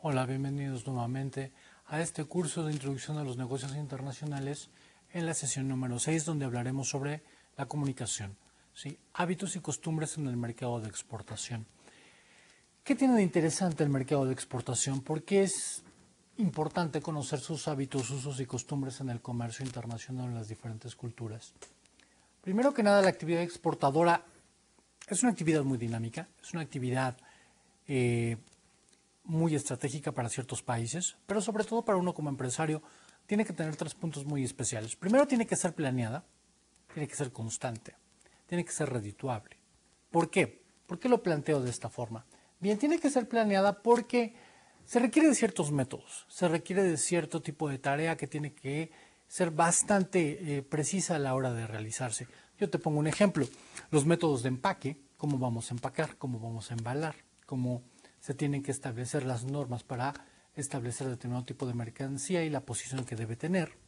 Hola, bienvenidos nuevamente a este curso de Introducción a los Negocios Internacionales en la sesión número 6, donde hablaremos sobre la comunicación, ¿sí? Hábitos y costumbres en el mercado de exportación. ¿Qué tiene de interesante el mercado de exportación? ¿Por qué es importante conocer sus hábitos, usos y costumbres en el comercio internacional en las diferentes culturas? Primero que nada, la actividad exportadora es una actividad muy dinámica, es una actividad muy estratégica para ciertos países, pero sobre todo para uno como empresario tiene que tener 3 puntos muy especiales. Primero, tiene que ser planeada, tiene que ser constante, tiene que ser redituable. ¿Por qué? ¿Por qué lo planteo de esta forma? Bien, tiene que ser planeada porque se requiere de ciertos métodos, se requiere de cierto tipo de tarea que tiene que ser bastante precisa a la hora de realizarse. Yo te pongo un ejemplo, los métodos de empaque, cómo vamos a empacar, cómo vamos a embalar, cómo se tienen que establecer las normas para establecer determinado tipo de mercancía y la posición que debe tener,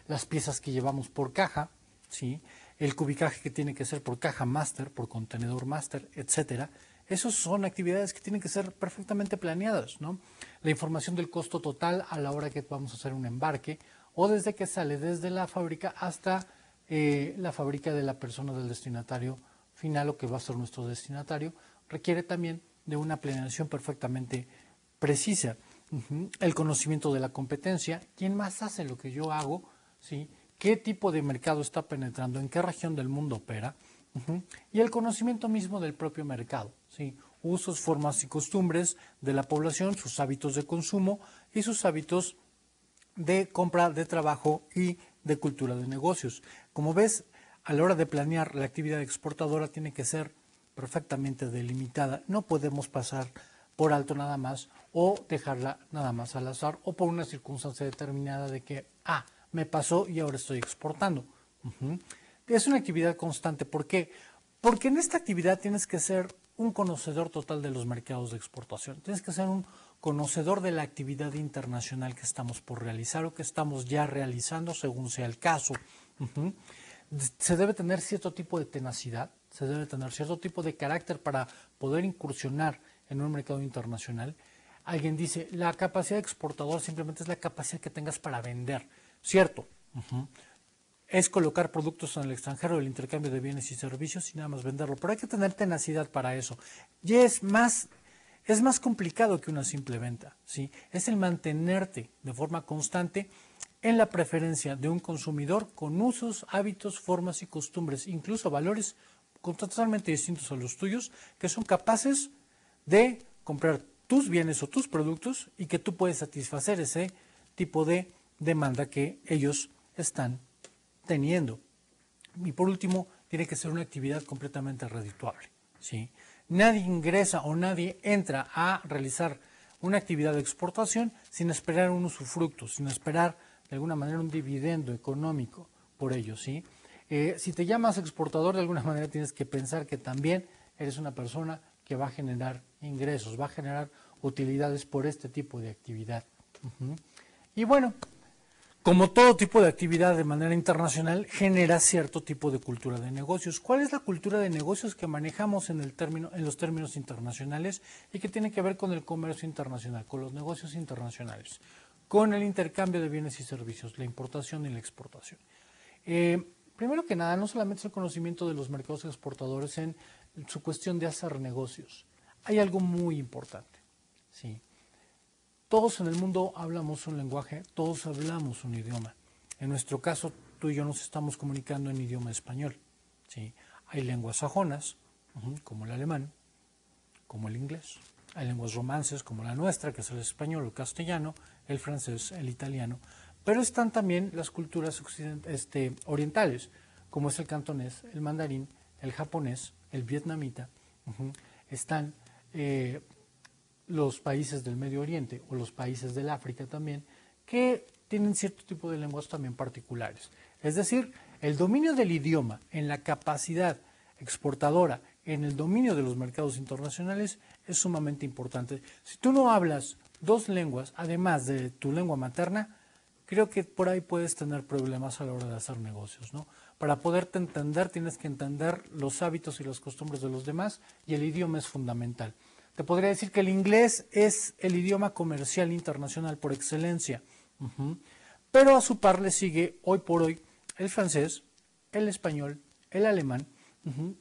las piezas que llevamos por caja, ¿sí? El cubicaje que tiene que ser por caja máster, por contenedor máster, etcétera. Esas son actividades que tienen que ser perfectamente planeadas, ¿no? La información del costo total a la hora que vamos a hacer un embarque o desde que sale desde la fábrica hasta la fábrica de la persona del destinatario final o que va a ser nuestro destinatario, requiere también de una planeación perfectamente precisa. El conocimiento de la competencia, quién más hace lo que yo hago, ¿sí? Qué tipo de mercado está penetrando, en qué región del mundo opera, y el conocimiento mismo del propio mercado, ¿sí? Usos, formas y costumbres de la población, sus hábitos de consumo y sus hábitos de compra, de trabajo y de cultura de negocios. Como ves, a la hora de planear la actividad exportadora tiene que ser perfectamente delimitada. No podemos pasar por alto nada más o dejarla nada más al azar o por una circunstancia determinada de que, me pasó y ahora estoy exportando. Es una actividad constante. ¿Por qué? Porque en esta actividad tienes que ser un conocedor total de los mercados de exportación. Tienes que ser un conocedor de la actividad internacional que estamos por realizar o que estamos ya realizando, según sea el caso. Se debe tener cierto tipo de tenacidad, se debe tener cierto tipo de carácter para poder incursionar en un mercado internacional. Alguien dice, la capacidad exportadora simplemente es la capacidad que tengas para vender. Cierto, es colocar productos en el extranjero, el intercambio de bienes y servicios y nada más venderlo, pero hay que tener tenacidad para eso. Y es más complicado que una simple venta, ¿sí? Es el mantenerte de forma constante en la preferencia de un consumidor con usos, hábitos, formas y costumbres, incluso valores totalmente distintos a los tuyos, que son capaces de comprar tus bienes o tus productos y que tú puedes satisfacer ese tipo de demanda que ellos están teniendo. Y por último, tiene que ser una actividad completamente redituable, ¿sí? Nadie ingresa o nadie entra a realizar una actividad de exportación sin esperar un usufructo, sin esperar de alguna manera un dividendo económico por ello, ¿sí? Si te llamas exportador, de alguna manera tienes que pensar que también eres una persona que va a generar ingresos, va a generar utilidades por este tipo de actividad. Y bueno, como todo tipo de actividad de manera internacional, genera cierto tipo de cultura de negocios. ¿Cuál es la cultura de negocios que manejamos en los términos internacionales y que tiene que ver con el comercio internacional, con los negocios internacionales, con el intercambio de bienes y servicios, la importación y la exportación? Primero que nada, no solamente es el conocimiento de los mercados exportadores en su cuestión de hacer negocios. Hay algo muy importante, ¿sí? Todos en el mundo hablamos un lenguaje, todos hablamos un idioma. En nuestro caso, tú y yo nos estamos comunicando en idioma español, ¿sí? Hay lenguas sajonas, como el alemán, como el inglés. Hay lenguas romances como la nuestra, que es el español, el castellano, el francés, el italiano. Pero están también las culturas orientales, como es el cantonés, el mandarín, el japonés, el vietnamita. Están los países del Medio Oriente o los países del África también, que tienen cierto tipo de lenguas también particulares. Es decir, el dominio del idioma en la capacidad exportadora, en el dominio de los mercados internacionales, es sumamente importante. Si tú no hablas 2 lenguas, además de tu lengua materna, creo que por ahí puedes tener problemas a la hora de hacer negocios, ¿no? Para poderte entender, tienes que entender los hábitos y las costumbres de los demás y el idioma es fundamental. Te podría decir que el inglés es el idioma comercial internacional por excelencia. Pero a su par le sigue hoy por hoy el francés, el español, el alemán.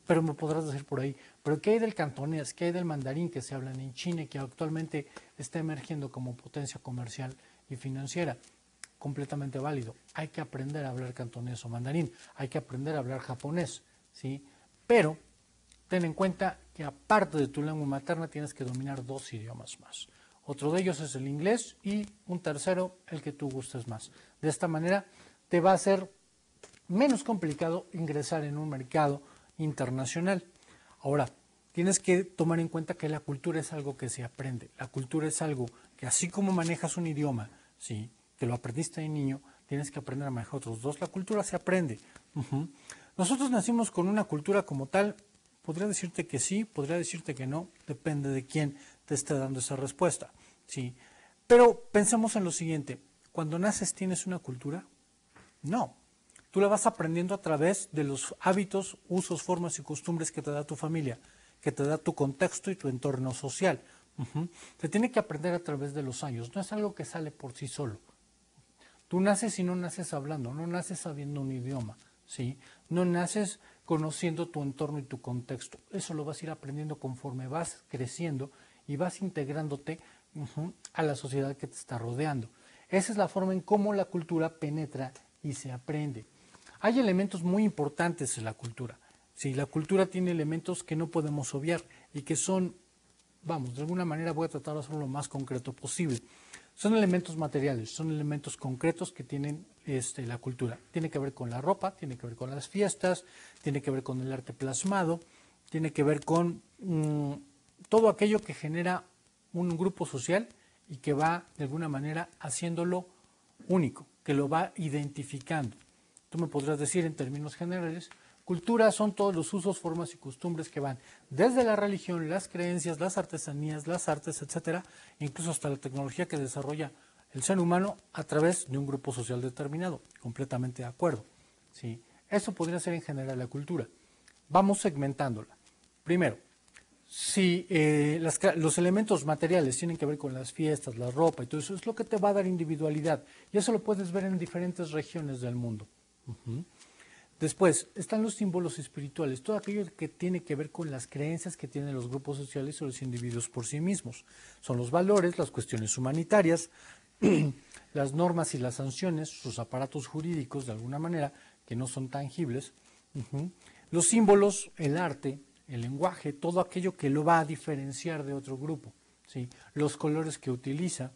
Pero me podrás decir por ahí, ¿pero qué hay del cantonés? ¿Qué hay del mandarín que se hablan en China y que actualmente está emergiendo como potencia comercial y financiera? Completamente válido. Hay que aprender a hablar cantonés o mandarín, hay que aprender a hablar japonés, ¿sí? Pero ten en cuenta que aparte de tu lengua materna tienes que dominar 2 idiomas más. Otro de ellos es el inglés y un tercero el que tú gustes más. De esta manera te va a ser menos complicado ingresar en un mercado internacional. Ahora, tienes que tomar en cuenta que la cultura es algo que se aprende. La cultura es algo que así como manejas un idioma, ¿sí?, que lo aprendiste de niño, tienes que aprender a manejar otros 2. La cultura se aprende. Nosotros nacimos con una cultura como tal. Podría decirte que sí, podría decirte que no, depende de quién te esté dando esa respuesta, ¿sí? Pero pensemos en lo siguiente, ¿cuando naces tienes una cultura? No, tú la vas aprendiendo a través de los hábitos, usos, formas y costumbres que te da tu familia, que te da tu contexto y tu entorno social. Se tiene que aprender a través de los años, no es algo que sale por sí solo. Tú naces y no naces hablando, no naces sabiendo un idioma, ¿sí? No naces conociendo tu entorno y tu contexto. Eso lo vas a ir aprendiendo conforme vas creciendo y vas integrándote a la sociedad que te está rodeando. Esa es la forma en cómo la cultura penetra y se aprende. Hay elementos muy importantes en la cultura. Sí, la cultura tiene elementos que no podemos obviar y que son, vamos, de alguna manera voy a tratar de hacerlo lo más concreto posible. Son elementos materiales, son elementos concretos que tienen la cultura. Tiene que ver con la ropa, tiene que ver con las fiestas, tiene que ver con el arte plasmado, tiene que ver con todo aquello que genera un grupo social y que va de alguna manera haciéndolo único, que lo va identificando. Tú me podrás decir en términos generales, cultura son todos los usos, formas y costumbres que van desde la religión, las creencias, las artesanías, las artes, etcétera, incluso hasta la tecnología que desarrolla el ser humano a través de un grupo social determinado. Completamente de acuerdo, ¿sí? Eso podría ser en general la cultura. Vamos segmentándola. Primero, si los elementos materiales tienen que ver con las fiestas, la ropa y todo eso, es lo que te va a dar individualidad. Y eso lo puedes ver en diferentes regiones del mundo. Después están los símbolos espirituales, todo aquello que tiene que ver con las creencias que tienen los grupos sociales o los individuos por sí mismos. Son los valores, las cuestiones humanitarias, las normas y las sanciones, sus aparatos jurídicos de alguna manera que no son tangibles, los símbolos, el arte, el lenguaje, todo aquello que lo va a diferenciar de otro grupo, ¿sí? Los colores que utiliza.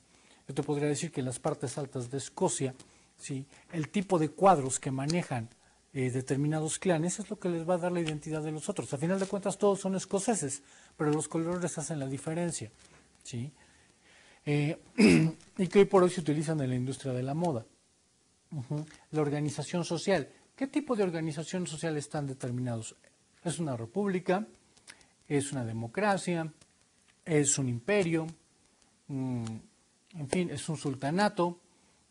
Yo te podría decir que en las partes altas de Escocia, ¿sí?, el tipo de cuadros que manejan determinados clanes es lo que les va a dar la identidad de los otros. A final de cuentas todos son escoceses, pero los colores hacen la diferencia, ¿sí? Y que hoy por hoy se utilizan en la industria de la moda. La organización social. ¿Qué tipo de organización social están determinados? ¿Es una república? ¿Es una democracia? ¿Es un imperio? En fin, ¿es un sultanato?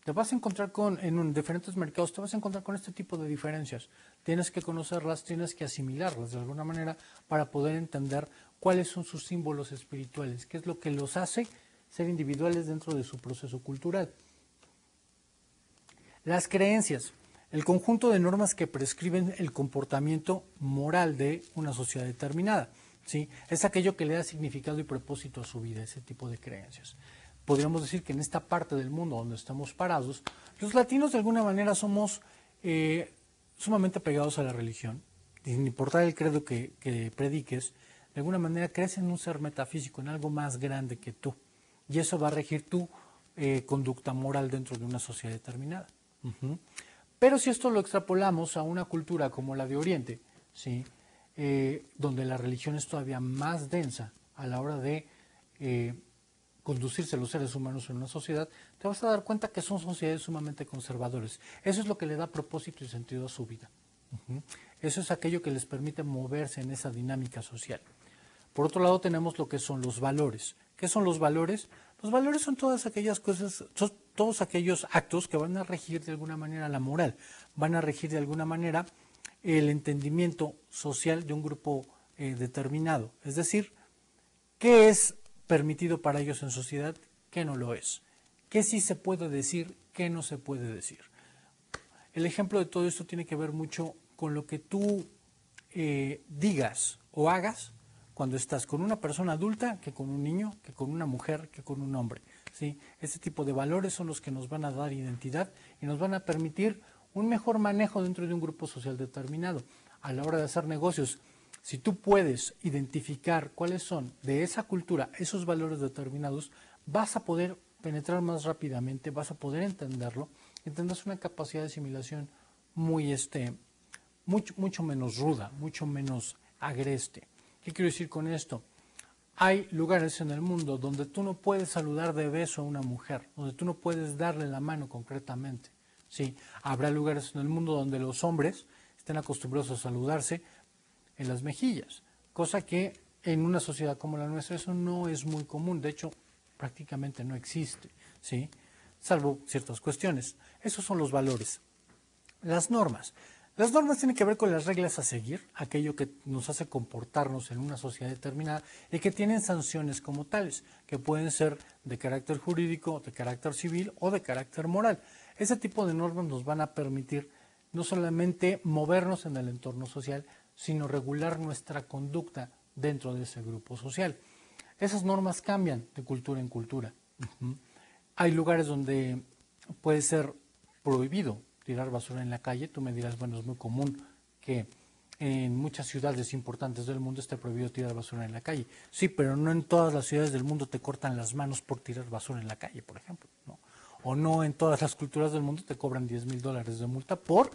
Te vas a encontrar en diferentes mercados, te vas a encontrar con este tipo de diferencias. Tienes que conocerlas, tienes que asimilarlas de alguna manera para poder entender cuáles son sus símbolos espirituales, qué es lo que los hace ser individuales dentro de su proceso cultural. Las creencias, el conjunto de normas que prescriben el comportamiento moral de una sociedad determinada, ¿sí? Es aquello que le da significado y propósito a su vida, ese tipo de creencias. Podríamos decir que en esta parte del mundo donde estamos parados, los latinos de alguna manera somos sumamente pegados a la religión, sin importar el credo que prediques, de alguna manera crees en un ser metafísico, en algo más grande que tú, y eso va a regir tu conducta moral dentro de una sociedad determinada. Pero si esto lo extrapolamos a una cultura como la de Oriente, ¿sí?, donde la religión es todavía más densa a la hora de conducirse los seres humanos en una sociedad, te vas a dar cuenta que son sociedades sumamente conservadoras. Eso es lo que le da propósito y sentido a su vida. Eso es aquello que les permite moverse en esa dinámica social. Por otro lado tenemos lo que son los valores. ¿Qué son los valores? Los valores son todas aquellas cosas, son todos aquellos actos que van a regir de alguna manera la moral, van a regir de alguna manera el entendimiento social de un grupo determinado. Es decir, ¿qué es permitido para ellos en sociedad, qué no lo es, qué sí se puede decir, qué no se puede decir. El ejemplo de todo esto tiene que ver mucho con lo que tú digas o hagas cuando estás con una persona adulta, que con un niño, que con una mujer, que con un hombre. ¿Sí? Este tipo de valores son los que nos van a dar identidad y nos van a permitir un mejor manejo dentro de un grupo social determinado. A la hora de hacer negocios, si tú puedes identificar cuáles son de esa cultura esos valores determinados, vas a poder penetrar más rápidamente, vas a poder entenderlo y tendrás una capacidad de asimilación mucho menos ruda, mucho menos agreste. ¿Qué quiero decir con esto? Hay lugares en el mundo donde tú no puedes saludar de beso a una mujer, donde tú no puedes darle la mano concretamente. Sí, habrá lugares en el mundo donde los hombres estén acostumbrados a saludarse en las mejillas, cosa que en una sociedad como la nuestra eso no es muy común, de hecho prácticamente no existe, ¿sí? Salvo ciertas cuestiones. Esos son los valores. Las normas. Las normas tienen que ver con las reglas a seguir, aquello que nos hace comportarnos en una sociedad determinada y que tienen sanciones como tales, que pueden ser de carácter jurídico, de carácter civil o de carácter moral. Ese tipo de normas nos van a permitir no solamente movernos en el entorno social, sino regular nuestra conducta dentro de ese grupo social. Esas normas cambian de cultura en cultura. Hay lugares donde puede ser prohibido tirar basura en la calle. Tú me dirás, bueno, es muy común que en muchas ciudades importantes del mundo esté prohibido tirar basura en la calle. Sí, pero no en todas las ciudades del mundo te cortan las manos por tirar basura en la calle, por ejemplo, ¿no? O no en todas las culturas del mundo te cobran $10,000 de multa por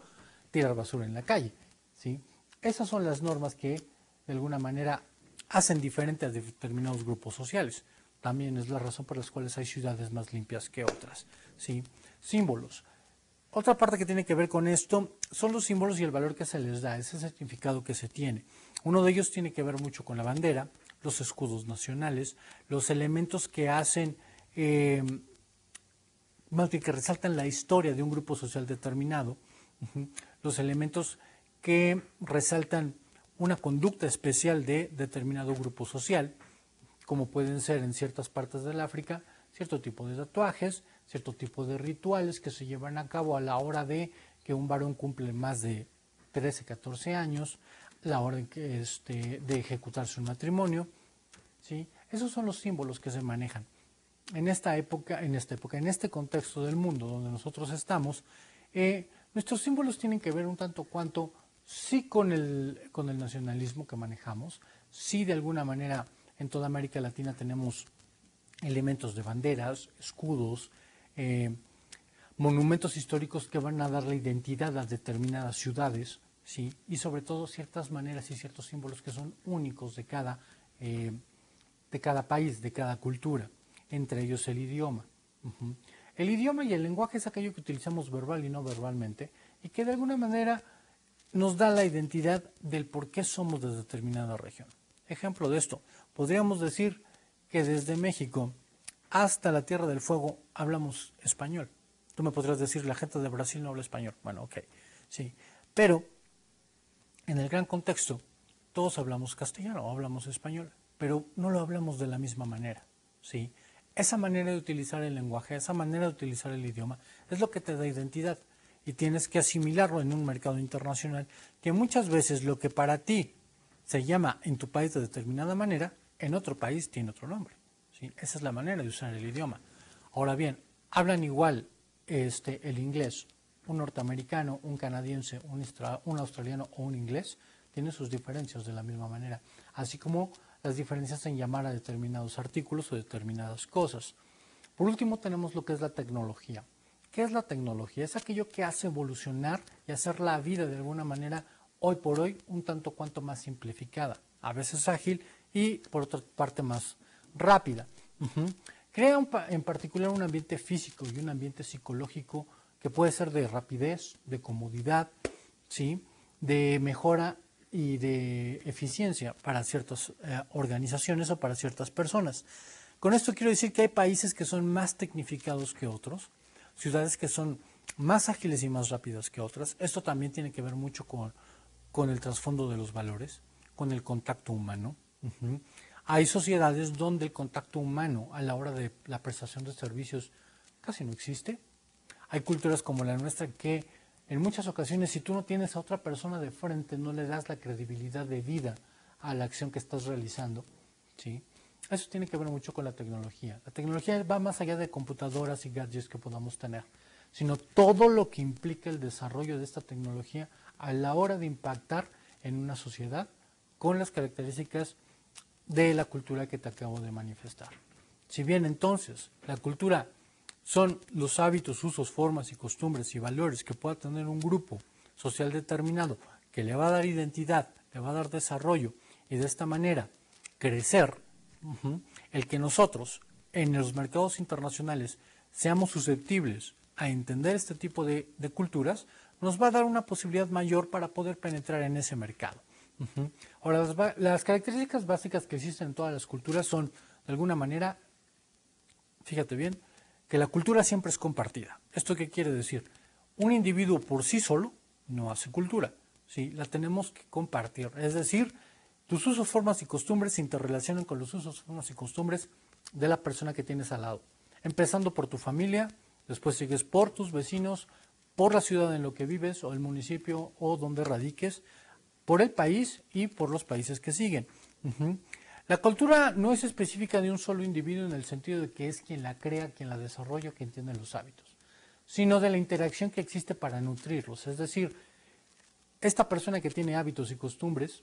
tirar basura en la calle, ¿sí? Esas son las normas que de alguna manera hacen diferente a determinados grupos sociales. También es la razón por la cual hay ciudades más limpias que otras, ¿sí? Símbolos. Otra parte que tiene que ver con esto son los símbolos y el valor que se les da, ese significado que se tiene. Uno de ellos tiene que ver mucho con la bandera, los escudos nacionales, los elementos que hacen, más bien que resaltan la historia de un grupo social determinado, los elementos que resaltan una conducta especial de determinado grupo social, como pueden ser en ciertas partes del África, cierto tipo de tatuajes, cierto tipo de rituales que se llevan a cabo a la hora de que un varón cumple más de 13, 14 años, la hora de ejecutarse un matrimonio, ¿sí? Esos son los símbolos que se manejan. En este contexto del mundo donde nosotros estamos, nuestros símbolos tienen que ver un tanto cuanto, sí con el nacionalismo que manejamos, sí de alguna manera en toda América Latina tenemos elementos de banderas, escudos, monumentos históricos que van a darle identidad a determinadas ciudades, ¿sí? Y sobre todo ciertas maneras y ciertos símbolos que son únicos de cada país, de cada cultura, entre ellos el idioma. El idioma y el lenguaje es aquello que utilizamos verbal y no verbalmente y que de alguna manera nos da la identidad del por qué somos de determinada región. Ejemplo de esto, podríamos decir que desde México hasta la Tierra del Fuego hablamos español. Tú me podrías decir, la gente de Brasil no habla español. Bueno, ok, sí. Pero en el gran contexto, todos hablamos castellano o hablamos español, pero no lo hablamos de la misma manera, ¿sí? Esa manera de utilizar el lenguaje, esa manera de utilizar el idioma, es lo que te da identidad. Y tienes que asimilarlo en un mercado internacional, que muchas veces lo que para ti se llama en tu país de determinada manera, en otro país tiene otro nombre, ¿sí? Esa es la manera de usar el idioma. Ahora bien, hablan igual el inglés, un norteamericano, un canadiense, un australiano o un inglés, tienen sus diferencias de la misma manera, así como las diferencias en llamar a determinados artículos o determinadas cosas. Por último tenemos lo que es la tecnología. ¿Qué es la tecnología? Es aquello que hace evolucionar y hacer la vida de alguna manera hoy por hoy un tanto cuanto más simplificada, a veces ágil y por otra parte más rápida. Crea en particular un ambiente físico y un ambiente psicológico que puede ser de rapidez, de comodidad, ¿sí? De mejora y de eficiencia para ciertas organizaciones o para ciertas personas. Con esto quiero decir que hay países que son más tecnificados que otros, ciudades que son más ágiles y más rápidas que otras. Esto también tiene que ver mucho con el trasfondo de los valores, con el contacto humano. Hay sociedades donde el contacto humano a la hora de la prestación de servicios casi no existe. Hay culturas como la nuestra que en muchas ocasiones, si tú no tienes a otra persona de frente, no le das la credibilidad de vida a la acción que estás realizando, ¿sí? Eso tiene que ver mucho con la tecnología. La tecnología va más allá de computadoras y gadgets que podamos tener, sino todo lo que implica el desarrollo de esta tecnología a la hora de impactar en una sociedad con las características de la cultura que te acabo de manifestar. Si bien entonces la cultura son los hábitos, usos, formas y costumbres y valores que pueda tener un grupo social determinado que le va a dar identidad, le va a dar desarrollo y de esta manera crecer, el que nosotros en los mercados internacionales seamos susceptibles a entender este tipo de culturas, nos va a dar una posibilidad mayor para poder penetrar en ese mercado. Ahora, las características básicas que existen en todas las culturas son, de alguna manera, fíjate bien, que la cultura siempre es compartida. ¿Esto qué quiere decir? Un individuo por sí solo no hace cultura, ¿sí? La tenemos que compartir. Es decir, tus usos, formas y costumbres se interrelacionan con los usos, formas y costumbres de la persona que tienes al lado. Empezando por tu familia, después sigues por tus vecinos, por la ciudad en la que vives o el municipio o donde radiques, por el país y por los países que siguen. La cultura no es específica de un solo individuo en el sentido de que es quien la crea, quien la desarrolla, quien tiene los hábitos, sino de la interacción que existe para nutrirlos. Es decir, esta persona que tiene hábitos y costumbres,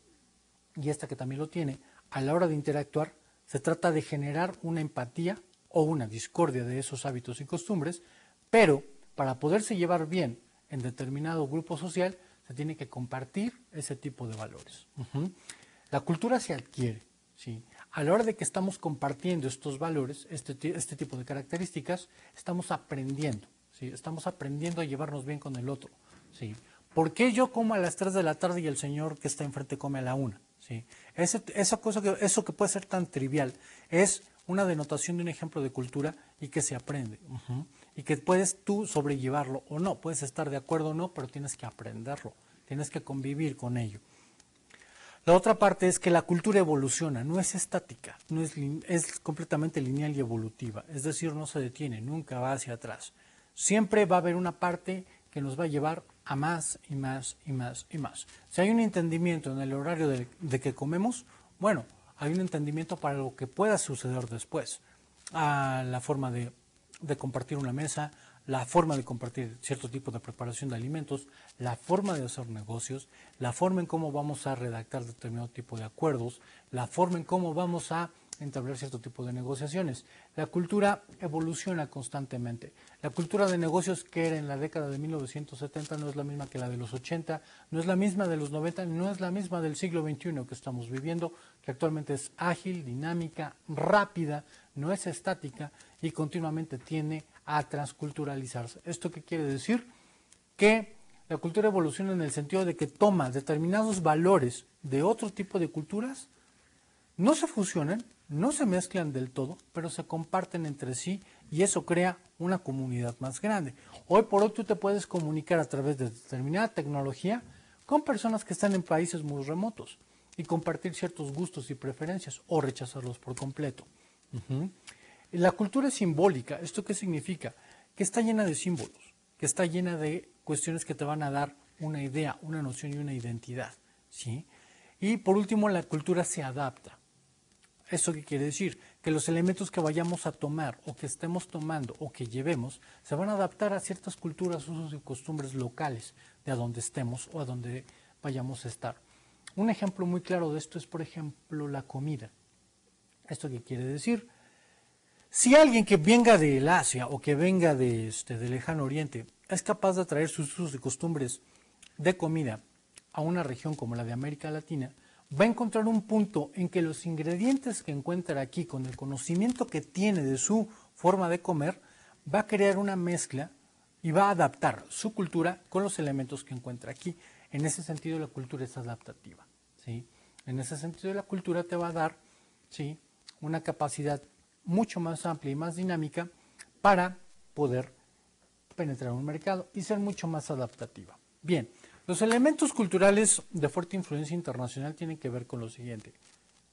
y esta que también lo tiene, a la hora de interactuar, se trata de generar una empatía o una discordia de esos hábitos y costumbres, pero para poderse llevar bien en determinado grupo social, se tiene que compartir ese tipo de valores. La cultura se adquiere, ¿sí? A la hora de que estamos compartiendo estos valores, este tipo de características, estamos aprendiendo, ¿sí? Estamos aprendiendo a llevarnos bien con el otro, ¿sí? ¿Por qué yo como a las 3 de la tarde y el señor que está enfrente come a la 1? ¿Sí? Eso que puede ser tan trivial es una denotación de un ejemplo de cultura y que se aprende. Y que puedes tú sobrellevarlo o no, puedes estar de acuerdo o no, pero tienes que aprenderlo, tienes que convivir con ello. La otra parte es que la cultura evoluciona, no es estática, es completamente lineal y evolutiva, es decir, no se detiene, nunca va hacia atrás. Siempre va a haber una parte que nos va a llevar a más y más y más y más. Si hay un entendimiento en el horario de que comemos, bueno, hay un entendimiento para lo que pueda suceder después. La forma de compartir una mesa, la forma de compartir cierto tipo de preparación de alimentos, la forma de hacer negocios, la forma en cómo vamos a redactar determinado tipo de acuerdos, la forma en cómo vamos a entablar cierto tipo de negociaciones. La cultura evoluciona constantemente. La cultura de negocios que era en la década de 1970 no es la misma que la de los 80, no es la misma de los 90, no es la misma del siglo XXI que estamos viviendo, que actualmente es ágil, dinámica, rápida, no es estática y continuamente tiende a transculturalizarse. ¿Esto qué quiere decir? Que la cultura evoluciona en el sentido de que toma determinados valores de otro tipo de culturas, no se fusionan, no se mezclan del todo, pero se comparten entre sí y eso crea una comunidad más grande. Hoy por hoy tú te puedes comunicar a través de determinada tecnología con personas que están en países muy remotos y compartir ciertos gustos y preferencias o rechazarlos por completo. La cultura es simbólica. ¿Esto qué significa? Que está llena de símbolos, que está llena de cuestiones que te van a dar una idea, una noción y una identidad, ¿sí? Y por último, la cultura se adapta. ¿Esto qué quiere decir? Que los elementos que vayamos a tomar o que estemos tomando o que llevemos se van a adaptar a ciertas culturas, usos y costumbres locales de a donde estemos o a donde vayamos a estar. Un ejemplo muy claro de esto es, por ejemplo, la comida. ¿Esto qué quiere decir? Si alguien que venga del Asia o que venga del Lejano Oriente es capaz de traer sus usos y costumbres de comida a una región como la de América Latina, va a encontrar un punto en que los ingredientes que encuentra aquí, con el conocimiento que tiene de su forma de comer, va a crear una mezcla y va a adaptar su cultura con los elementos que encuentra aquí. En ese sentido, la cultura es adaptativa, ¿sí? En ese sentido, la cultura te va a dar, ¿sí?, una capacidad mucho más amplia y más dinámica para poder penetrar un mercado y ser mucho más adaptativa. Bien, los elementos culturales de fuerte influencia internacional tienen que ver con lo siguiente.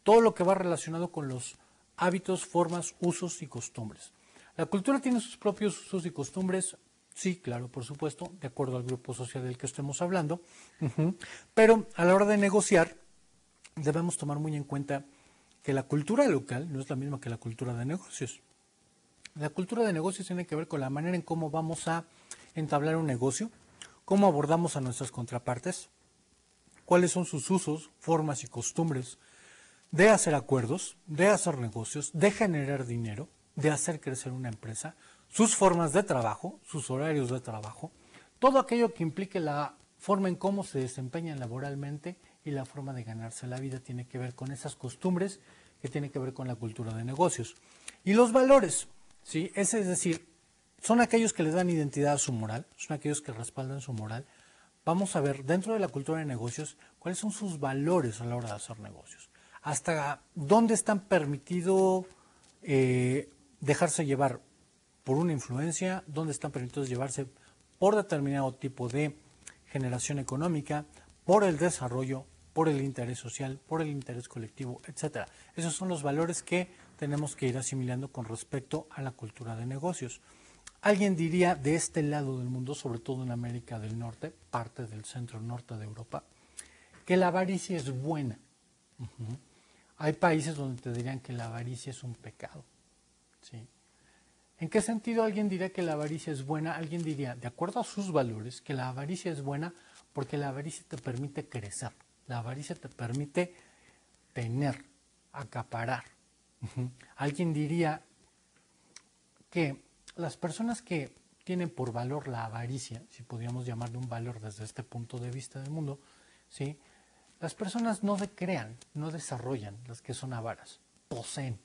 todo lo que va relacionado con los hábitos, formas, usos y costumbres. ¿La cultura tiene sus propios usos y costumbres? Sí, claro, por supuesto, de acuerdo al grupo social del que estemos hablando. Pero a la hora de negociar, debemos tomar muy en cuenta que la cultura local no es la misma que la cultura de negocios. La cultura de negocios tiene que ver con la manera en cómo vamos a entablar un negocio, cómo abordamos a nuestras contrapartes, cuáles son sus usos, formas y costumbres de hacer acuerdos, de hacer negocios, de generar dinero, de hacer crecer una empresa, sus formas de trabajo, sus horarios de trabajo, todo aquello que implique la forma en cómo se desempeñan laboralmente y la forma de ganarse la vida tiene que ver con esas costumbres que tiene que ver con la cultura de negocios. Y los valores, ¿sí? Es decir, son aquellos que le dan identidad a su moral, son aquellos que respaldan su moral. Vamos a ver dentro de la cultura de negocios cuáles son sus valores a la hora de hacer negocios. Hasta dónde están permitidos dejarse llevar por una influencia, dónde están permitidos llevarse por determinado tipo de generación económica, por el desarrollo, por el interés social, por el interés colectivo, etc. Esos son los valores que tenemos que ir asimilando con respecto a la cultura de negocios. Alguien diría de este lado del mundo, sobre todo en América del Norte, parte del centro norte de Europa, que la avaricia es buena. Hay países donde te dirían que la avaricia es un pecado. ¿Sí? ¿En qué sentido alguien diría que la avaricia es buena? Alguien diría, de acuerdo a sus valores, que la avaricia es buena porque la avaricia te permite crecer. La avaricia te permite tener, acaparar. Alguien diría que las personas que tienen por valor la avaricia, si podríamos llamarle un valor desde este punto de vista del mundo, ¿sí? Las personas no crean, no desarrollan, las que son avaras, poseen.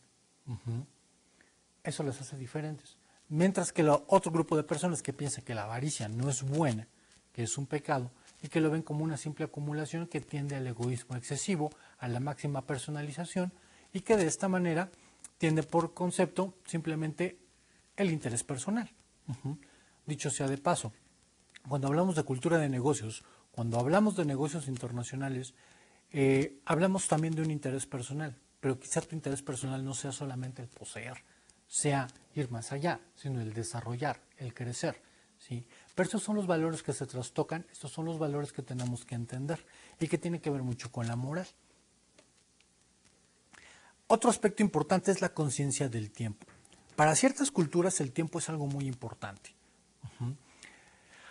Eso les hace diferentes. Mientras que el otro grupo de personas que piensa que la avaricia no es buena, que es un pecado, y que lo ven como una simple acumulación que tiende al egoísmo excesivo, a la máxima personalización, y que de esta manera tiende por concepto simplemente el interés personal. Dicho sea de paso, cuando hablamos de cultura de negocios, cuando hablamos de negocios internacionales, hablamos también de un interés personal, pero quizá tu interés personal no sea solamente el poseer, sea ir más allá, sino el desarrollar, el crecer, ¿sí? Pero estos son los valores que se trastocan, estos son los valores que tenemos que entender y que tiene que ver mucho con la moral. Otro aspecto importante es la conciencia del tiempo. Para ciertas culturas el tiempo es algo muy importante.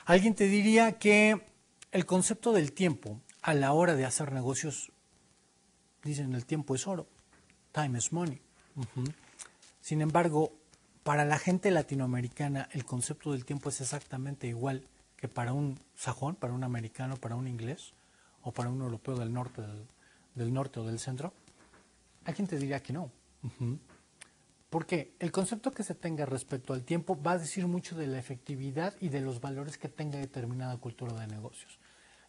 Alguien te diría que el concepto del tiempo a la hora de hacer negocios, dicen el tiempo es oro, time is money. Sin embargo, para la gente latinoamericana el concepto del tiempo es exactamente igual que para un sajón, para un americano, para un inglés o para un europeo del norte o del centro. Alguien te diría que no. Porque el concepto que se tenga respecto al tiempo va a decir mucho de la efectividad y de los valores que tenga determinada cultura de negocios.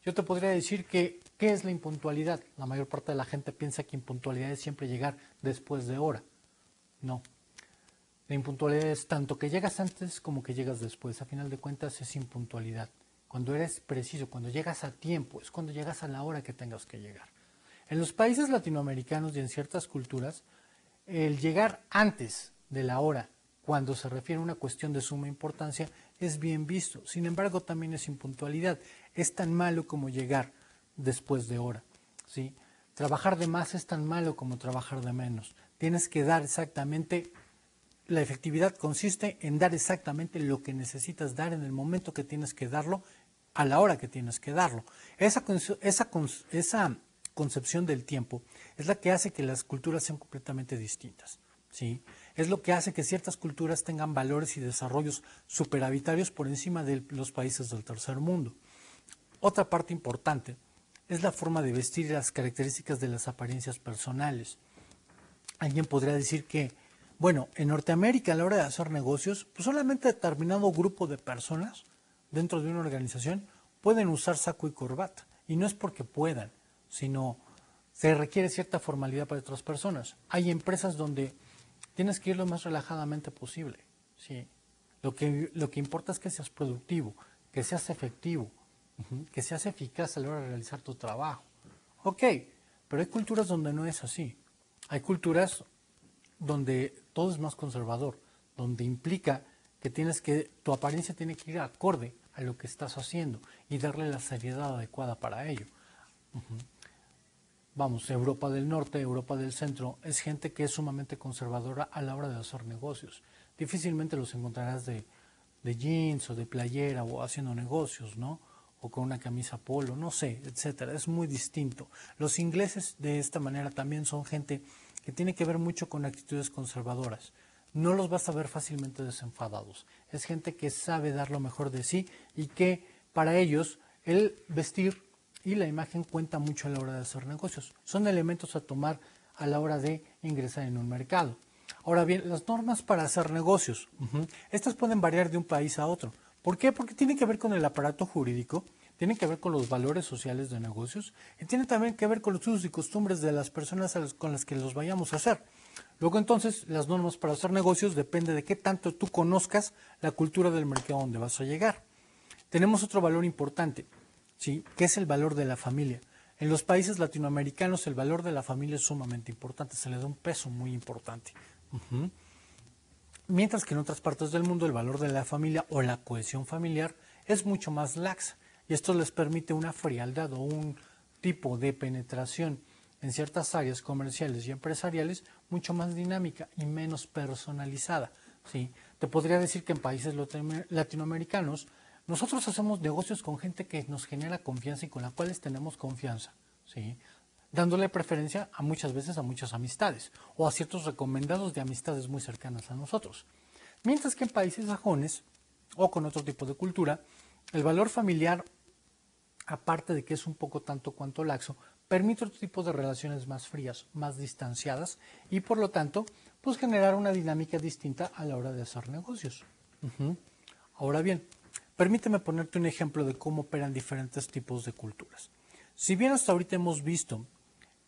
Yo te podría decir que, ¿qué es la impuntualidad? La mayor parte de la gente piensa que impuntualidad es siempre llegar después de hora. No. La impuntualidad es tanto que llegas antes como que llegas después. A final de cuentas es impuntualidad. Cuando eres preciso, cuando llegas a tiempo, es cuando llegas a la hora que tengas que llegar. En los países latinoamericanos y en ciertas culturas, el llegar antes de la hora, cuando se refiere a una cuestión de suma importancia, es bien visto. Sin embargo, también es impuntualidad. Es tan malo como llegar después de hora, ¿sí? Trabajar de más es tan malo como trabajar de menos. Tienes que dar exactamente, la efectividad consiste en dar exactamente lo que necesitas dar en el momento que tienes que darlo, a la hora que tienes que darlo. Esa concepción del tiempo es la que hace que las culturas sean completamente distintas, ¿sí? Es lo que hace que ciertas culturas tengan valores y desarrollos superavitarios por encima de los países del tercer mundo. Otra parte importante es la forma de vestir y las características de las apariencias personales. Alguien podría decir que, bueno, en Norteamérica a la hora de hacer negocios, pues solamente determinado grupo de personas dentro de una organización pueden usar saco y corbata. Y no es porque puedan, sino se requiere cierta formalidad para otras personas. Hay empresas donde tienes que ir lo más relajadamente posible, ¿sí? Lo que importa es que seas productivo, que seas efectivo, que seas eficaz a la hora de realizar tu trabajo. Ok, pero hay culturas donde no es así. Hay culturas donde todo es más conservador, donde implica que tu apariencia tiene que ir acorde a lo que estás haciendo y darle la seriedad adecuada para ello. Vamos, Europa del Norte, Europa del Centro, es gente que es sumamente conservadora a la hora de hacer negocios. Difícilmente los encontrarás de jeans o de playera o haciendo negocios, ¿no? O con una camisa polo, no sé, etcétera. Es muy distinto. Los ingleses de esta manera también son gente que tiene que ver mucho con actitudes conservadoras. No los vas a ver fácilmente desenfadados. Es gente que sabe dar lo mejor de sí y que para ellos el vestir y la imagen cuenta mucho a la hora de hacer negocios. Son elementos a tomar a la hora de ingresar en un mercado. Ahora bien, las normas para hacer negocios, estas pueden variar de un país a otro. ¿Por qué? Porque tienen que ver con el aparato jurídico, tienen que ver con los valores sociales de negocios y tienen también que ver con los usos y costumbres de las personas con las que los vayamos a hacer. Luego entonces, las normas para hacer negocios depende de qué tanto tú conozcas la cultura del mercado donde vas a llegar. Tenemos otro valor importante, ¿sí? Que es el valor de la familia. En los países latinoamericanos el valor de la familia es sumamente importante, se le da un peso muy importante. Mientras que en otras partes del mundo el valor de la familia o la cohesión familiar es mucho más laxa y esto les permite una frialdad o un tipo de penetración en ciertas áreas comerciales y empresariales mucho más dinámica y menos personalizada, ¿sí? Te podría decir que en países latinoamericanos nosotros hacemos negocios con gente que nos genera confianza y con la cual tenemos confianza, ¿sí? Dándole preferencia a muchas veces a muchas amistades o a ciertos recomendados de amistades muy cercanas a nosotros. Mientras que en países sajones o con otro tipo de cultura, el valor familiar, aparte de que es un poco tanto cuanto laxo, permite otro tipo de relaciones más frías, más distanciadas y por lo tanto, pues generar una dinámica distinta a la hora de hacer negocios. Ahora bien, permíteme ponerte un ejemplo de cómo operan diferentes tipos de culturas. Si bien hasta ahorita hemos visto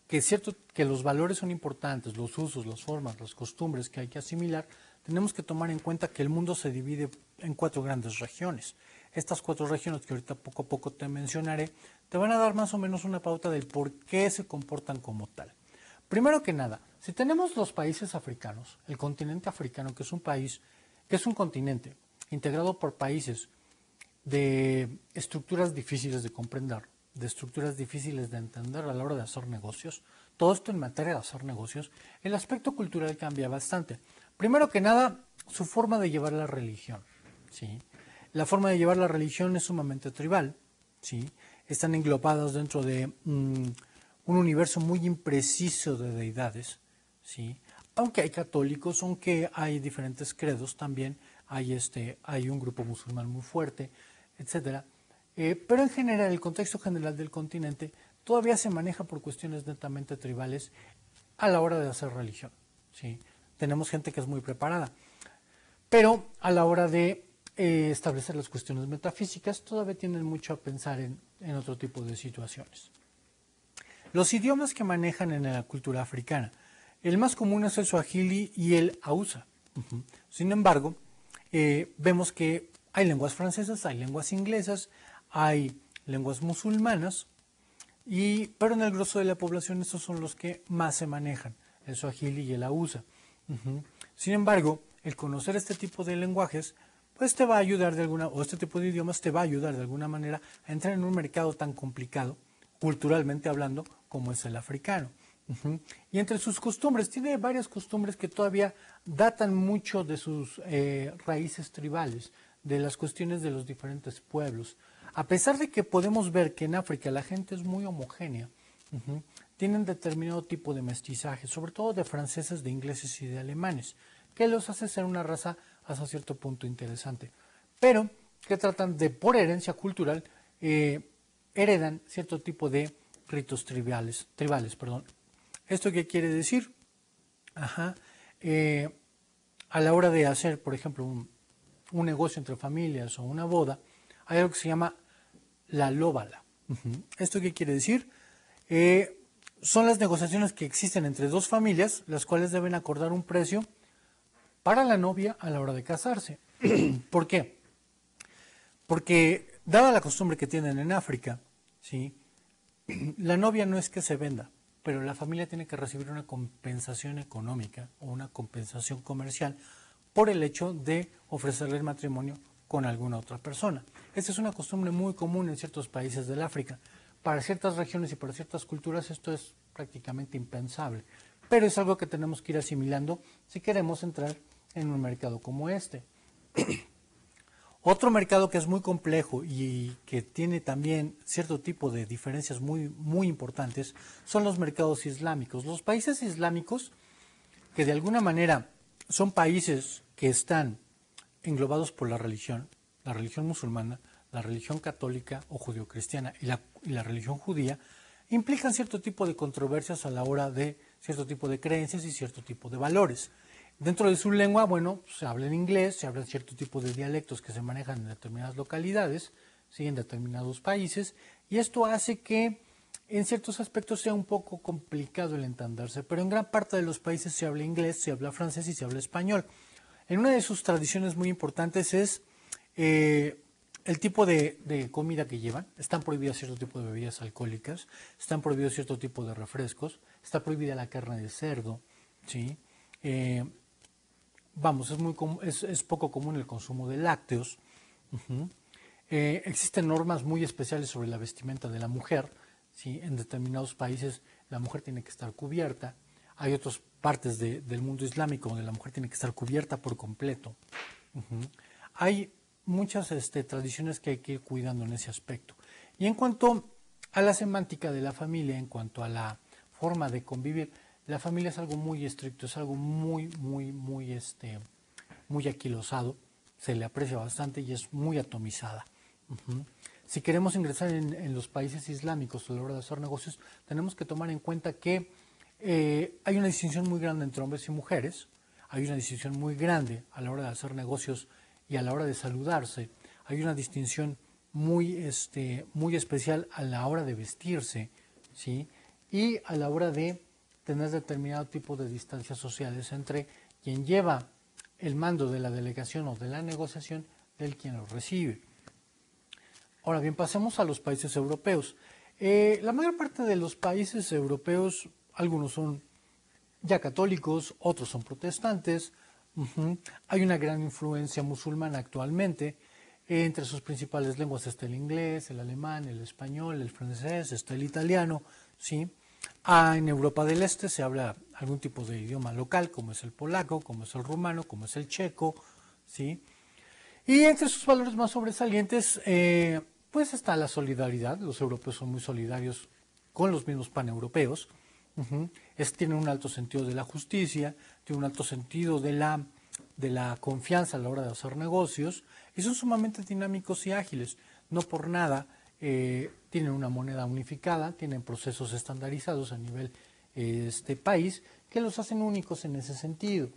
que es cierto que los valores son importantes, los usos, las formas, las costumbres que hay que asimilar, tenemos que tomar en cuenta que el mundo se divide en 4 grandes regiones. Estas 4 regiones que ahorita poco a poco te mencionaré, te van a dar más o menos una pauta del por qué se comportan como tal. Primero que nada, si tenemos los países africanos, el continente africano, que es un país, que es un continente integrado por países de estructuras difíciles de comprender, de estructuras difíciles de entender a la hora de hacer negocios, todo esto en materia de hacer negocios, el aspecto cultural cambia bastante. Primero que nada, su forma de llevar la religión, ¿sí? La forma de llevar la religión es sumamente tribal, ¿sí? Están englobados dentro de un universo muy impreciso de deidades, ¿sí? Aunque hay católicos, aunque hay diferentes credos también, hay un grupo musulmán muy fuerte, etcétera. Pero en general, el contexto general del continente todavía se maneja por cuestiones netamente tribales a la hora de hacer religión, ¿sí? Tenemos gente que es muy preparada, pero a la hora de establecer las cuestiones metafísicas todavía tienen mucho a pensar en otro tipo de situaciones. Los idiomas que manejan en la cultura africana, el más común es el suajili y el hausa. Sin embargo, vemos que hay lenguas francesas, hay lenguas inglesas, hay lenguas musulmanas, pero en el grosso de la población estos son los que más se manejan, el suajili y el hausa. Sin embargo, el conocer este tipo de lenguajes, pues te va a ayudar o este tipo de idiomas te va a ayudar de alguna manera a entrar en un mercado tan complicado, culturalmente hablando, como es el africano. Y entre sus costumbres, tiene varias costumbres que todavía datan mucho de sus raíces tribales, de las cuestiones de los diferentes pueblos. A pesar de que podemos ver que en África la gente es muy homogénea, tienen determinado tipo de mestizaje, sobre todo de franceses, de ingleses y de alemanes, que los hace ser una raza hasta cierto punto interesante, pero que tratan de, por herencia cultural, heredan cierto tipo de ritos tribales. ¿Esto qué quiere decir? A la hora de hacer, por ejemplo, un negocio entre familias o una boda, hay algo que se llama la lóbala. ¿Esto qué quiere decir? Son las negociaciones que existen entre dos familias, las cuales deben acordar un precio para la novia a la hora de casarse. ¿Por qué? Porque, dada la costumbre que tienen en África, ¿sí? La novia no es que se venda, pero la familia tiene que recibir una compensación económica o una compensación comercial por el hecho de ofrecerle el matrimonio con alguna otra persona. Esta es una costumbre muy común en ciertos países del África. Para ciertas regiones y para ciertas culturas esto es prácticamente impensable, pero es algo que tenemos que ir asimilando si queremos entrar en un mercado como este. Otro mercado que es muy complejo y que tiene también cierto tipo de diferencias muy importantes son los mercados islámicos. Los países islámicos, que de alguna manera son países que están englobados por la religión musulmana, la religión católica o judeocristiana y la religión judía, implican cierto tipo de controversias a la hora de cierto tipo de creencias y cierto tipo de valores. Dentro de su lengua, bueno, se habla en inglés, se hablan cierto tipo de dialectos que se manejan en determinadas localidades, ¿sí?, en determinados países, y esto hace que en ciertos aspectos sea un poco complicado el entenderse, pero en gran parte de los países se habla inglés, se habla francés y se habla español. En una de sus tradiciones muy importantes es el tipo de comida que llevan. Están prohibidas cierto tipo de bebidas alcohólicas, están prohibidos cierto tipo de refrescos, está prohibida la carne de cerdo, ¿sí? Es poco común el consumo de lácteos. Existen normas muy especiales sobre la vestimenta de la mujer, ¿sí? En determinados países la mujer tiene que estar cubierta. Hay otras partes del mundo islámico donde la mujer tiene que estar cubierta por completo. Hay muchas tradiciones que hay que ir cuidando en ese aspecto. Y en cuanto a la semántica de la familia, en cuanto a la forma de convivir, la familia es algo muy estricto, es algo muy aquilosado, se le aprecia bastante y es muy atomizada. Si queremos ingresar en los países islámicos a la hora de hacer negocios, tenemos que tomar en cuenta que hay una distinción muy grande entre hombres y mujeres, hay una distinción muy grande a la hora de hacer negocios y a la hora de saludarse, hay una distinción muy especial a la hora de vestirse, ¿sí?, y a la hora de tener determinado tipo de distancias sociales entre quien lleva el mando de la delegación o de la negociación del quien lo recibe. Ahora bien, pasemos a los países europeos. La mayor parte de los países europeos, algunos son ya católicos, otros son protestantes. Hay una gran influencia musulmana actualmente. Entre sus principales lenguas está el inglés, el alemán, el español, el francés, está el italiano, ¿sí? En Europa del Este se habla algún tipo de idioma local, como es el polaco, como es el rumano, como es el checo, ¿sí? Y entre sus valores más sobresalientes, pues está la solidaridad. Los europeos son muy solidarios con los mismos paneuropeos. Tienen un alto sentido de la justicia, tienen un alto sentido de la confianza a la hora de hacer negocios y son sumamente dinámicos y ágiles. No por nada tienen una moneda unificada, tienen procesos estandarizados a nivel país que los hacen únicos en ese sentido.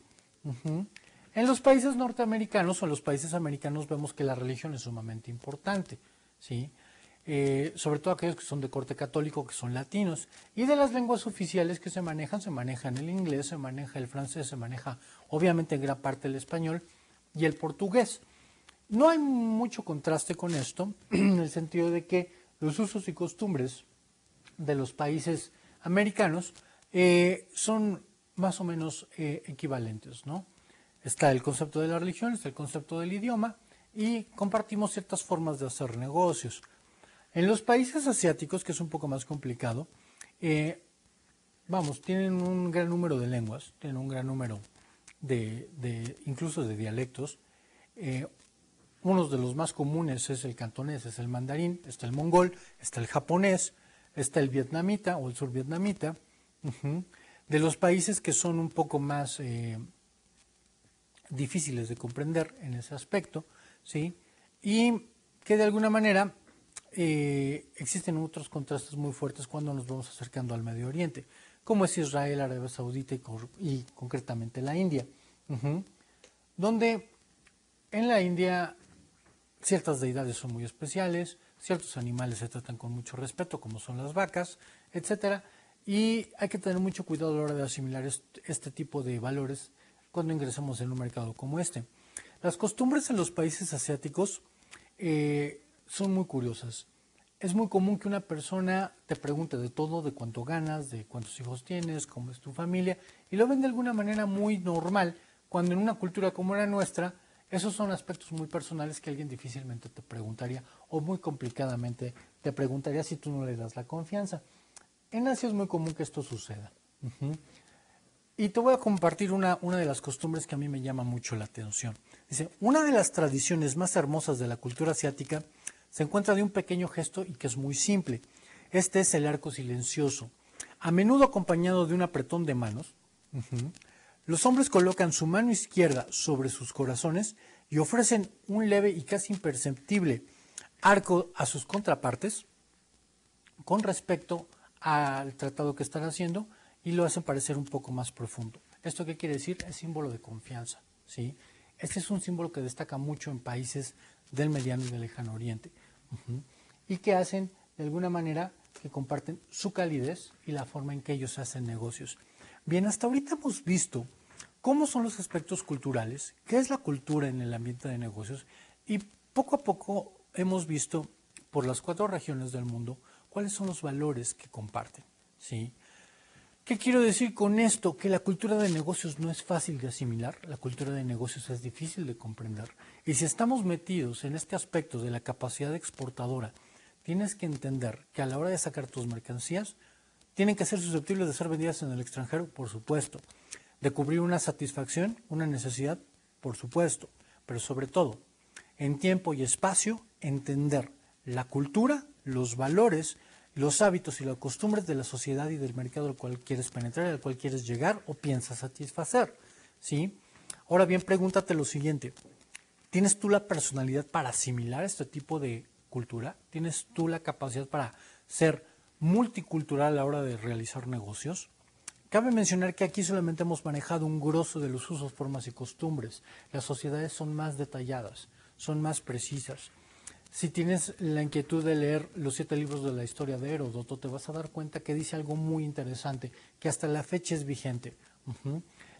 En los países norteamericanos o en los países americanos vemos que la religión es sumamente importante, ¿sí? Sobre todo aquellos que son de corte católico, que son latinos. Y de las lenguas oficiales que se manejan el inglés, se maneja el francés, se maneja obviamente en gran parte el español y el portugués. No hay mucho contraste con esto, en el sentido de que los usos y costumbres de los países americanos son más o menos equivalentes, ¿no? Está el concepto de la religión, está el concepto del idioma y compartimos ciertas formas de hacer negocios. En los países asiáticos, que es un poco más complicado, tienen un gran número de lenguas, tienen un gran número incluso de dialectos. Uno de los más comunes es el cantonés, es el mandarín, está el mongol, está el japonés, está el vietnamita o el survietnamita. De los países que son un poco más difíciles de comprender en ese aspecto, ¿sí? Y que de alguna manera existen otros contrastes muy fuertes cuando nos vamos acercando al Medio Oriente, como es Israel, Arabia Saudita y concretamente la India, donde en la India ciertas deidades son muy especiales, ciertos animales se tratan con mucho respeto, como son las vacas, etcétera, y hay que tener mucho cuidado a la hora de asimilar este tipo de valores cuando ingresamos en un mercado como este. Las costumbres en los países asiáticos son muy curiosas. es muy común que una persona te pregunte de todo, de cuánto ganas, de cuántos hijos tienes, cómo es tu familia, y lo ven de alguna manera muy normal, cuando en una cultura como la nuestra, esos son aspectos muy personales que alguien difícilmente te preguntaría, o muy complicadamente te preguntaría si tú no le das la confianza. En Asia es muy común que esto suceda. Y te voy a compartir una de las costumbres que a mí me llama mucho la atención. Dice, una de las tradiciones más hermosas de la cultura asiática se encuentra de un pequeño gesto y que es muy simple. Este es el arco silencioso. A menudo acompañado de un apretón de manos, los hombres colocan su mano izquierda sobre sus corazones y ofrecen un leve y casi imperceptible arco a sus contrapartes con respecto al tratado que están haciendo y lo hacen parecer un poco más profundo. ¿Esto qué quiere decir? Es símbolo de confianza, ¿sí? Este es un símbolo que destaca mucho en países del Mediano y del Lejano Oriente y que hacen de alguna manera que comparten su calidez y la forma en que ellos hacen negocios. Bien, hasta ahorita hemos visto cómo son los aspectos culturales, qué es la cultura en el ambiente de negocios y poco a poco hemos visto por las 4 regiones del mundo cuáles son los valores que comparten, ¿sí? ¿Qué quiero decir con esto? Que la cultura de negocios no es fácil de asimilar, la cultura de negocios es difícil de comprender. Y si estamos metidos en este aspecto de la capacidad exportadora, tienes que entender que a la hora de sacar tus mercancías, tienen que ser susceptibles de ser vendidas en el extranjero, por supuesto. De cubrir una satisfacción, una necesidad, por supuesto. Pero sobre todo, en tiempo y espacio, entender la cultura, los valores, los hábitos y las costumbres de la sociedad y del mercado al cual quieres penetrar, al cual quieres llegar o piensas satisfacer, ¿sí? Ahora bien, pregúntate lo siguiente, ¿tienes tú la personalidad para asimilar este tipo de cultura? ¿Tienes tú la capacidad para ser multicultural a la hora de realizar negocios? Cabe mencionar que aquí solamente hemos manejado un grosso de los usos, formas y costumbres. Las sociedades son más detalladas, son más precisas. Si tienes la inquietud de leer los 7 libros de la historia de Heródoto, te vas a dar cuenta que dice algo muy interesante, que hasta la fecha es vigente.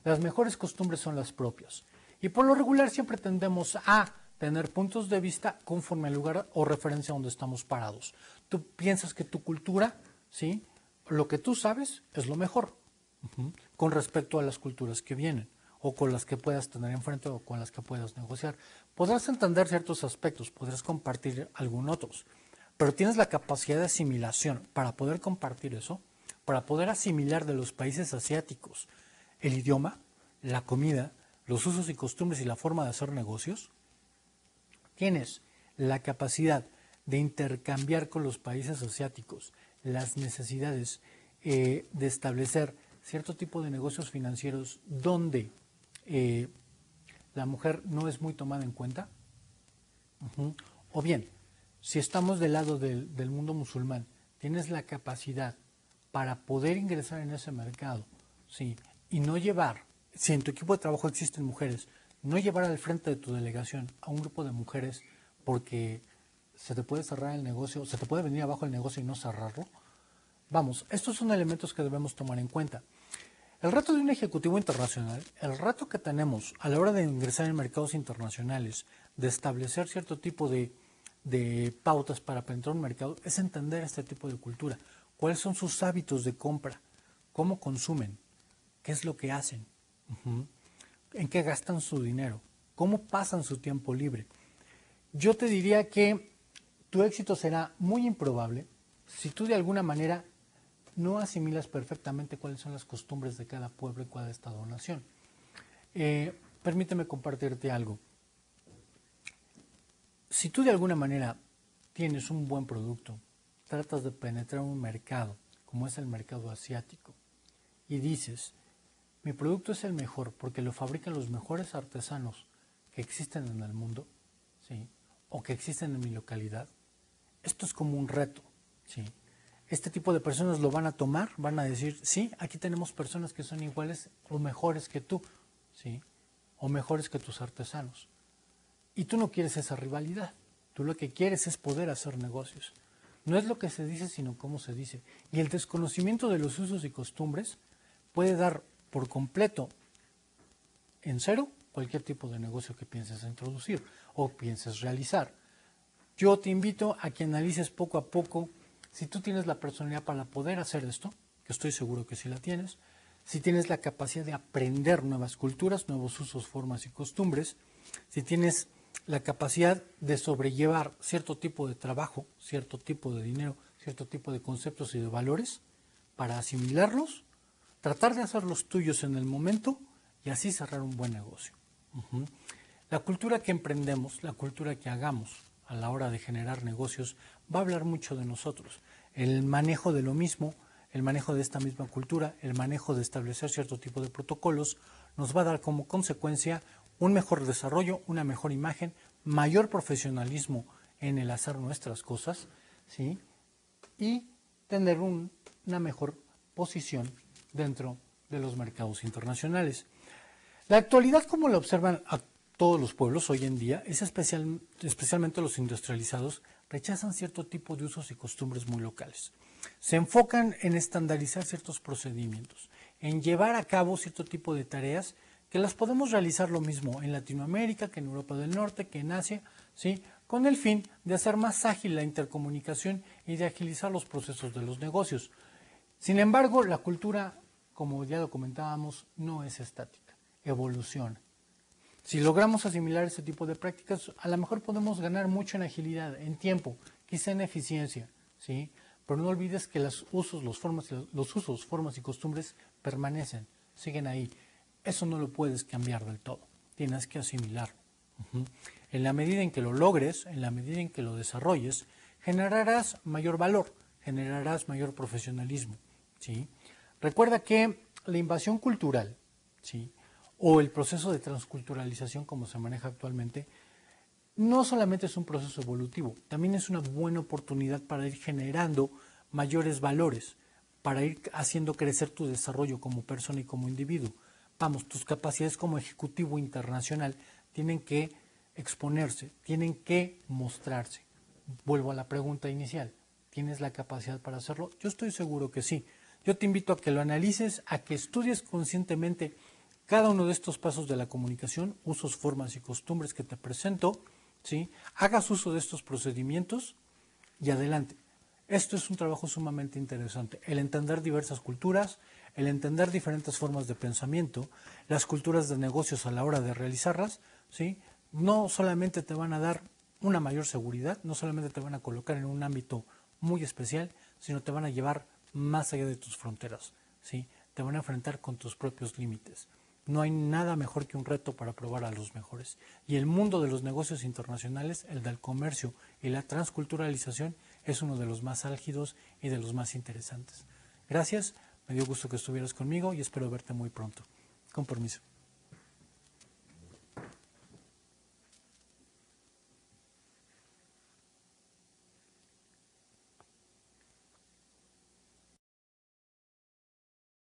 Las mejores costumbres son las propias. Y por lo regular siempre tendemos a tener puntos de vista conforme al lugar o referencia a donde estamos parados. Tú piensas que tu cultura, ¿sí? Lo que tú sabes es lo mejor, con respecto a las culturas que vienen o con las que puedas tener enfrente o con las que puedas negociar. Podrás entender ciertos aspectos, podrás compartir algunos otros, pero tienes la capacidad de asimilación para poder compartir eso, para poder asimilar de los países asiáticos el idioma, la comida, los usos y costumbres y la forma de hacer negocios. Tienes la capacidad de intercambiar con los países asiáticos las necesidades de establecer cierto tipo de negocios financieros donde la mujer no es muy tomada en cuenta. O bien, si estamos del lado del mundo musulmán, tienes la capacidad para poder ingresar en ese mercado, ¿sí? Y no llevar, si en tu equipo de trabajo existen mujeres, no llevar al frente de tu delegación a un grupo de mujeres porque se te puede cerrar el negocio, se te puede venir abajo el negocio y no cerrarlo. Vamos, estos son elementos que debemos tomar en cuenta. El reto de un ejecutivo internacional, el reto que tenemos a la hora de ingresar en mercados internacionales, de establecer cierto tipo de pautas para penetrar un mercado, es entender este tipo de cultura. ¿Cuáles son sus hábitos de compra? ¿Cómo consumen? ¿Qué es lo que hacen? ¿En qué gastan su dinero? ¿Cómo pasan su tiempo libre? Yo te diría que tu éxito será muy improbable si tú de alguna manera no asimilas perfectamente cuáles son las costumbres de cada pueblo y cada estado o nación. Permíteme compartirte algo. Si tú de alguna manera tienes un buen producto, tratas de penetrar un mercado, como es el mercado asiático, y dices, mi producto es el mejor porque lo fabrican los mejores artesanos que existen en el mundo, ¿sí? O que existen en mi localidad, esto es como un reto, ¿sí? Este tipo de personas lo van a tomar, van a decir, sí, aquí tenemos personas que son iguales o mejores que tú, ¿sí? O mejores que tus artesanos. Y tú no quieres esa rivalidad, tú lo que quieres es poder hacer negocios. No es lo que se dice, sino cómo se dice. Y el desconocimiento de los usos y costumbres puede dar por completo en cero cualquier tipo de negocio que pienses introducir o pienses realizar. Yo te invito a que analices poco a poco si tú tienes la personalidad para poder hacer esto, que estoy seguro que sí la tienes, si tienes la capacidad de aprender nuevas culturas, nuevos usos, formas y costumbres, si tienes la capacidad de sobrellevar cierto tipo de trabajo, cierto tipo de dinero, cierto tipo de conceptos y de valores, para asimilarlos, tratar de hacerlos tuyos en el momento y así cerrar un buen negocio. La cultura que emprendemos, la cultura que hagamos a la hora de generar negocios, va a hablar mucho de nosotros. El manejo de lo mismo, el manejo de esta misma cultura, el manejo de establecer cierto tipo de protocolos, nos va a dar como consecuencia un mejor desarrollo, una mejor imagen, mayor profesionalismo en el hacer nuestras cosas, ¿sí? Y tener una mejor posición dentro de los mercados internacionales. La actualidad, como la observan a todos los pueblos hoy en día, es especialmente los industrializados, rechazan cierto tipo de usos y costumbres muy locales. Se enfocan en estandarizar ciertos procedimientos, en llevar a cabo cierto tipo de tareas que las podemos realizar lo mismo en Latinoamérica, que en Europa del Norte, que en Asia, ¿sí? Con el fin de hacer más ágil la intercomunicación y de agilizar los procesos de los negocios. Sin embargo, la cultura, como ya lo comentábamos, no es estática, evoluciona. Si logramos asimilar ese tipo de prácticas, a lo mejor podemos ganar mucho en agilidad, en tiempo, quizá en eficiencia, ¿sí? Pero no olvides que los usos, formas y costumbres permanecen, siguen ahí. Eso no lo puedes cambiar del todo, tienes que asimilarlo. En la medida en que lo logres, en la medida en que lo desarrolles, generarás mayor valor, generarás mayor profesionalismo, ¿sí? Recuerda que la invasión cultural, ¿sí?, o el proceso de transculturalización como se maneja actualmente, no solamente es un proceso evolutivo, también es una buena oportunidad para ir generando mayores valores, para ir haciendo crecer tu desarrollo como persona y como individuo. Vamos, tus capacidades como ejecutivo internacional tienen que exponerse, tienen que mostrarse. Vuelvo a la pregunta inicial, ¿tienes la capacidad para hacerlo? Yo estoy seguro que sí. Yo te invito a que lo analices, a que estudies conscientemente cada uno de estos pasos de la comunicación, usos, formas y costumbres que te presento, ¿sí? Hagas uso de estos procedimientos y adelante. Esto es un trabajo sumamente interesante, el entender diversas culturas, el entender diferentes formas de pensamiento, las culturas de negocios a la hora de realizarlas, ¿sí? No solamente te van a dar una mayor seguridad, no solamente te van a colocar en un ámbito muy especial, sino te van a llevar más allá de tus fronteras, ¿sí? Te van a enfrentar con tus propios límites. No hay nada mejor que un reto para probar a los mejores. Y el mundo de los negocios internacionales, el del comercio y la transculturalización, es uno de los más álgidos y de los más interesantes. Gracias, me dio gusto que estuvieras conmigo y espero verte muy pronto. Con permiso.